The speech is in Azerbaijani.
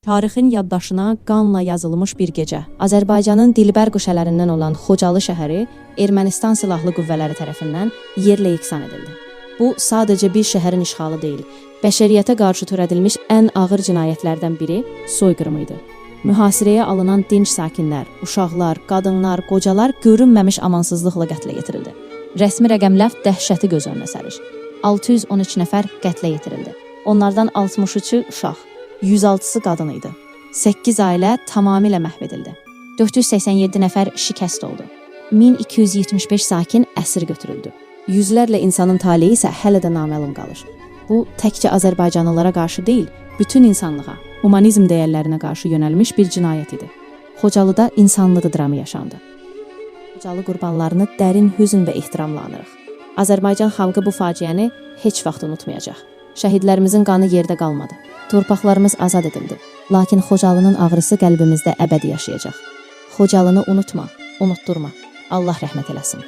Tarixin yaddaşına qanla yazılmış bir gecə. Azərbaycanın dilbər quşələrindən olan Xocalı şəhəri Ermənistan silahlı qüvvələri tərəfindən yerlə yeksan edildi. Bu sadəcə bir şəhərin işğalı deyil, bəşəriyyətə qarşı törədilmiş ən ağır cinayətlərdən biri soyqırım idi. Mühasirəyə alınan dinc sakinlər, uşaqlar, qadınlar, qocalar görünməmiş amansızlıqla qətlə yetirildi. Rəsmi rəqəmlər dəhşəti göz önünə sərir. 613 nəfər qətlə yetirildi. Onlardan 63-ü uşaq, 106-sı qadın idi. 8 ailə tamamilə məhv edildi. 487 nəfər şikəst oldu. 1275 sakin əsir götürüldü. Yüzlərlə insanın taleyi isə hələ də naməlum qalır. Bu, təkcə Azərbaycanlılara qarşı deyil, bütün insanlığa, humanizm dəyərlərinə qarşı yönəlmiş bir cinayət idi. Xocalıda insanlığı dramı yaşandı. Xocalı qurbanlarını dərin hüzn və ehtiramla anırıq. Azərbaycan xalqı bu faciəni heç vaxt unutmayacaq. Şəhidlərimizin qanı yerdə qalmadı. Torpaqlarımız azad edildi. Lakin Xocalının ağrısı qəlbimizdə əbədi yaşayacaq. Xocalını unutma, unutturma. Allah rəhmət eləsin.